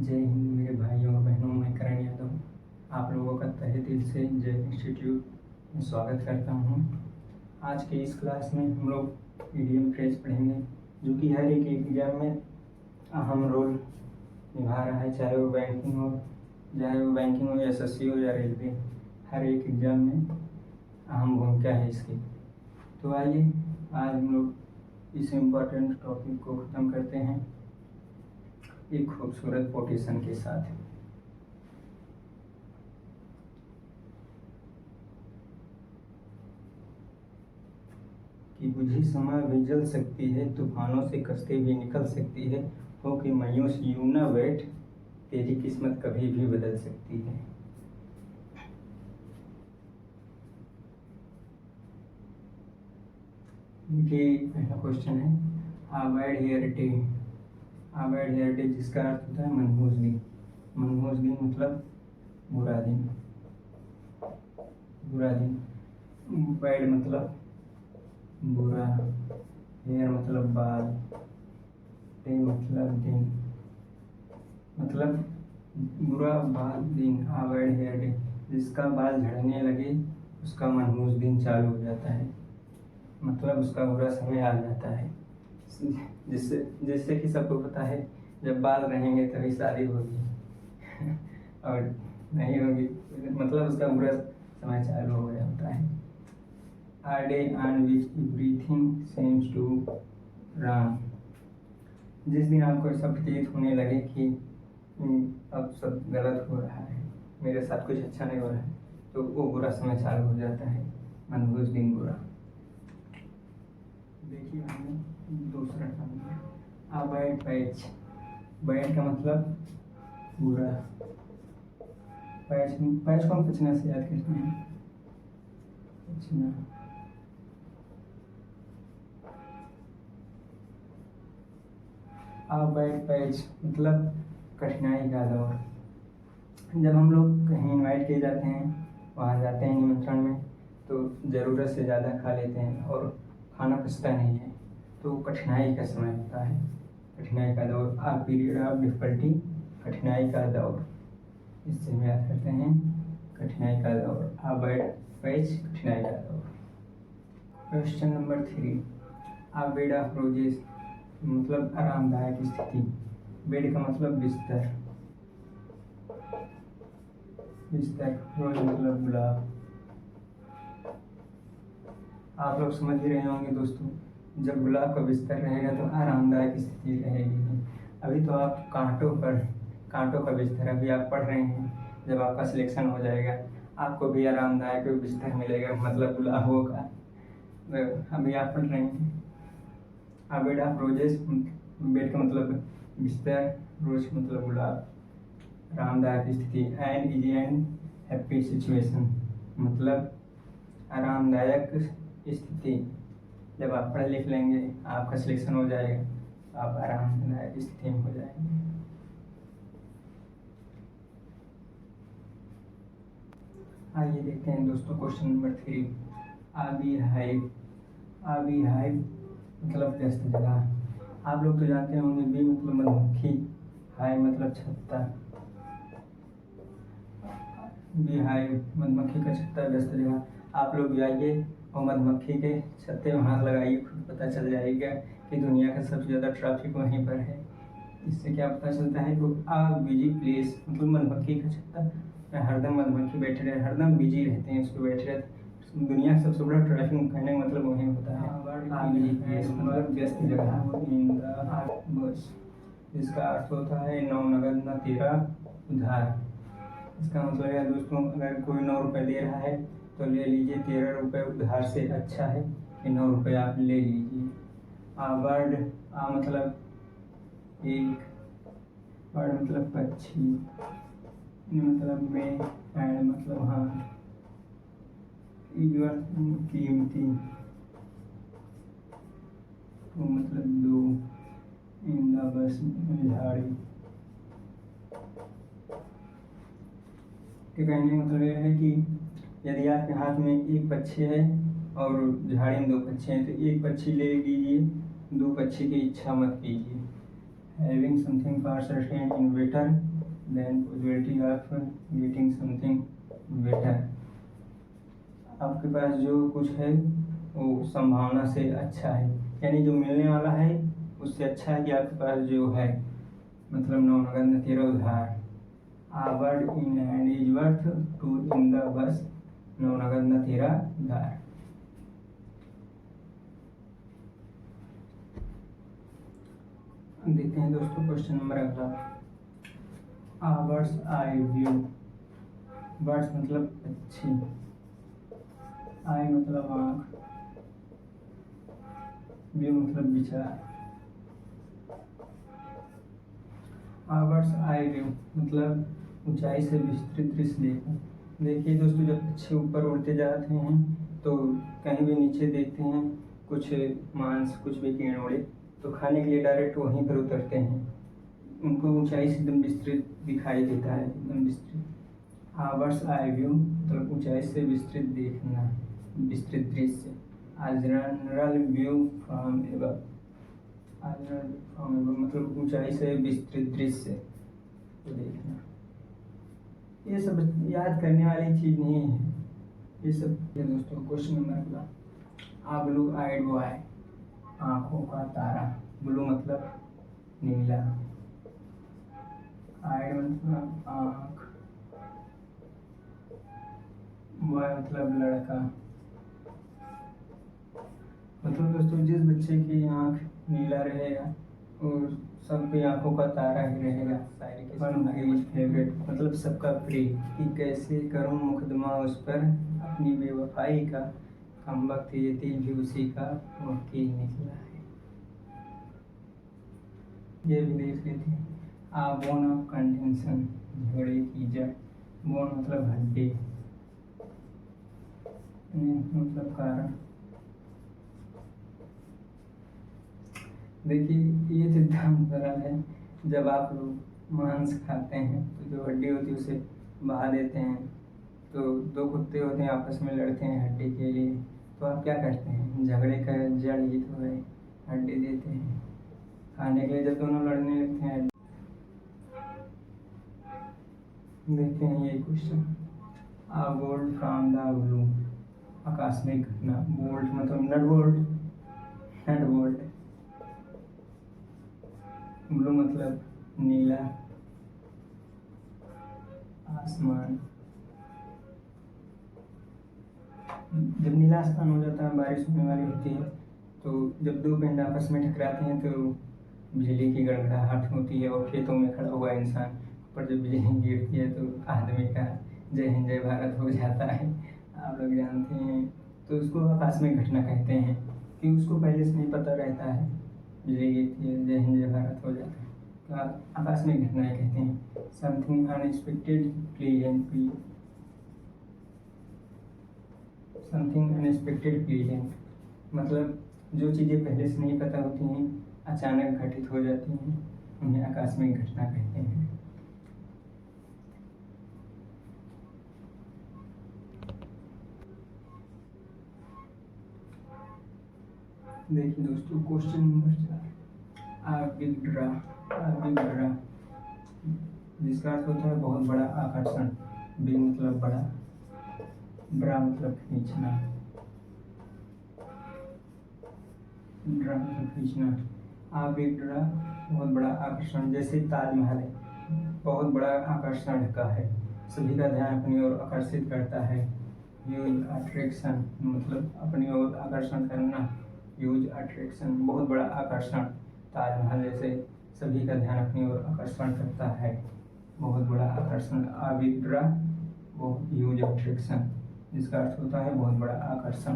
जय हिंद मेरे भाइयों और बहनों, मैं करण यादव आप लोगों का तहे दिल से जय इंस्टीट्यूट में स्वागत करता हूँ। आज के इस क्लास में हम लोग ईडीएम फ्रेज पढ़ेंगे जो कि हर एक एग्जाम में अहम रोल निभा रहा है, चाहे वो बैंकिंग हो, एसएससी हो या रेलवे। हर एक एग्जाम में अहम भूमिका है इसकी। तो आइए आज हम लोग इस इम्पोर्टेंट टॉपिक को ख़त्म करते हैं एक खूबसूरत कोटेशन के साथ। कि बुझी समय भी जल सकती है, तूफानों से कश्ती भी निकल सकती है, हो कि मायूस यूं न बैठ, तेरी किस्मत कभी भी बदल सकती है। देखिए पहला क्वेश्चन है अवॉइड हेयर डे जिसका अर्थ होता है मनहूस दिन। मनहूस दिन मतलब बुरा दिन। बैड मतलब बुरा, हेयर मतलब बाल, डे मतलब दिन, मतलब बुरा बाल दिन। अवॉइड हेयर डे जिसका बाल झड़ने लगे उसका मनहूस दिन चालू हो जाता है, मतलब उसका बुरा समय आ जाता है। जिससे कि सबको पता है जब बाल रहेंगे तभी शादी होगी और नहीं होगी मतलब उसका बुरा समय चालू हो जाता है। A day on which everything seems to wrong, जिस दिन आपको ऐसा प्रतीत होने लगे कि अब सब गलत हो रहा है, मेरे साथ कुछ अच्छा नहीं हो रहा है, तो वो बुरा समय चालू हो जाता है, मनहूस दिन बुरा। देखिए हमने दूसरा काम अवॉइड पैच। बैड का मतलब बुरा, पैच को हम पचना से याद करते हैं, पचना। अवॉइड पैच मतलब कठिनाई का दौर। जब हम लोग कहीं इनवाइट किए जाते हैं, वहाँ जाते हैं निमंत्रण में, तो ज़रूरत से ज़्यादा खा लेते हैं और खाना पचता नहीं है, तो कठिनाई का समय होता है, कठिनाई का दौर। आ पीरियड ऑफ डिफिकल्टी, कठिनाई का दौर, इससे हम याद करते हैं कठिनाई का दौर। अवॉइड पैच कठिनाई का दौर। Question number 3 a bed of roses मतलब आरामदायक स्थिति। बेड का मतलब बिस्तर, रोज मतलब गुलाब। आप लोग समझ ही रहे होंगे दोस्तों, जब गुलाब का बिस्तर रहेगा तो आरामदायक स्थिति रहेगी। अभी तो आप कांटों का बिस्तर, अभी आप पढ़ रहे हैं, जब आपका सिलेक्शन हो जाएगा आपको भी आरामदायक बिस्तर मिलेगा, मतलब गुलाबों का। अभी आप पढ़ रहे हैं। A bed of roses, bed का मतलब बिस्तर, रोज मतलब गुलाब, आरामदायक स्थिति। An is an happy situation मतलब आरामदायक स्थिति। जब आप पढ़ लिख लेंगे, आपका सिलेक्शन हो जाएगा, तो आप आरामदायक स्थिति में हो जाएंगे। आइए देखते हैं दोस्तों क्वेश्चन नंबर 3 आबी हाइव मतलब व्यस्त जगह। आप लोग तो जानते होंगे, बी मतलब मधुमक्खी, हाई मतलब छत्ता। बी हाइव मधुमक्खी का छत्ता, व्यस्त जगह। आप लोग जाइए और मधुमक्खी के छत्ते में हाथ लगाइए, खुद पता चल जाएगा कि दुनिया का सबसे ज़्यादा ट्रैफिक वहीं पर है। इससे क्या पता चलता है कि आ बिजी प्लेस मतलब मधुमक्खी का छत्ता, हरदम मधुमक्खी बैठे रहे, हरदम बिजी रहते हैं, उसको बैठे रहते। दुनिया का सबसे बड़ा ट्रैफिक कहने का मतलब वहीं होता है। आ बिजी प्लेस मतलब व्यस्त जगह। इन द बस, जिसका अर्थ होता है नौ नगद न तेरा उधार। इसका मतलब है दोस्तों, अगर कोई 9 रुपये दे रहा है तो ले लीजिए, 13 रुपये उधार से अच्छा है कि 9 रुपये आप ले लीजिए। बर्ड, मतलब एक, बर्ड मतलब पक्षी, मतलब में, एंड मतलब हाँ, कीमती, तो मतलब दो, इन द बस झाड़ी के कहने का मतलब यह है कि यदि आपके हाथ में एक पक्षी है और झाड़ी में 2 पक्षी हैं, तो एक पक्षी ले लीजिए, 2 पक्षी की इच्छा मत कीजिए। Having something for certain in better than possibility of getting something better. आपके पास जो कुछ है वो संभावना से अच्छा है, यानी जो मिलने वाला है उससे अच्छा है कि आपके पास जो है। मतलब नवनगद न तेरा उधार, a bird in hand is worth two in the bus, नवनगद न तेरा उधार। देखते हैं दोस्तों क्वेश्चन नंबर अगला। बर्ड्स आई व्यू, बर्ड्स मतलब पक्षी, आई मतलब आँख, व्यू मतलब विचार। बर्ड्स आई व्यू मतलब ऊंचाई से विस्तृत दृश्य देखना। देखिए दोस्तों, जब पक्षी ऊपर उड़ते जाते हैं तो कहीं भी नीचे देखते हैं कुछ मांस, कुछ भी कीड़े तो खाने के लिए डायरेक्ट वहीं पर उतरते हैं। उनको ऊंचाई से एकदम विस्तृत दिखाई देता है, एकदम विस्तृत। बर्ड्स आई व्यू मतलब ऊंचाई से विस्तृत देखना, विस्तृत दृश्य। जनरल व्यू फ्रॉम एबव, मतलब ऊंचाई से विस्तृत दृश्य को देखना। ये सब याद करने वाली चीज नहीं है ये सब। दोस्तों क्वेश्चन नंबर अगला। ब्लू आइड बॉय, आंखों का तारा। ब्लू मतलब नीला, आइड मतलब आंख, बॉय मतलब लड़का। मतलब दोस्तों जिस बच्चे की आंख नीला रहेगा और सबकी आंखों का तारा ही रहेगा। फेवरेट मतलब सबका प्रिय, कि कैसे करूं मुकदमा उस पर अपनी बेवफाई का, कम वक्त ये दिल भी उसी का वकील निकला है। ये भी देख लेते हैं। बोन ऑफ कंटेंशन, झगड़े की जड़। बोन मतलब हड्डी, मतलब कारण। देखिए ये सिद्धांत सरल है। जब आप लोग मांस खाते हैं तो जो हड्डी होती है उसे बहा देते हैं, तो दो कुत्ते होते हैं आपस में लड़ते हैं हड्डी के लिए, तो आप क्या करते हैं, झगड़े का जड़ ही तो है, हड्डी देते हैं खाने के लिए जब दोनों लड़ने लगते हैं। देखते हैं ये question. Bolt from the blue, आकस्मिक घटना। बोल्ट मतलब nut bolt, nut bolt. Blue मतलब नीला, आसमान। जब नीला आसमान हो जाता है, बारिश होने वाली होती है, तो जब दो पिंड आपस में टकराते हैं तो बिजली की गड़गड़ाहट होती है और खेतों में खड़ा हुआ इंसान पर जब बिजली गिरती है तो आदमी का जय हिंद जय भारत हो जाता है, आप लोग जानते हैं। तो उसको आकस्मिक घटना कहते हैं कि उसको पहले से नहीं पता रहता है, बिजली गिरती है जय हिंद जय भारत हो जाता है, तो आकस्मिक घटनाएं कहते हैं। Something unexpected pleasant, something unexpected pleasant मतलब जो चीज़ें पहले से नहीं पता होती हैं, अचानक घटित हो जाती हैं, उन्हें आकस्मिक घटना कहते हैं। देखिए दोस्तों question number 4। Big draw, big draw जिसका अर्थ होता है बहुत बड़ा आकर्षण। बिग मतलब बड़ा, ड्रा मतलब खींचना, ड्रा मतलब खींचना। बिग ड्रा बहुत बड़ा आकर्षण, जैसे ताजमहल है, बहुत बड़ा आकर्षण का है, सभी का ध्यान अपनी ओर आकर्षित करता है। यूज अट्रैक्शन मतलब अपनी ओर आकर्षण करना, यूज अट्रैक्शन बहुत बड़ा आकर्षण। ताजमहल जैसे सभी का ध्यान अपनी ओर आकर्षण करता है, बहुत बड़ा आकर्षण। बिग ड्रा वो यूज अट्रैक्शन जिसका अर्थ होता है बहुत बड़ा आकर्षण।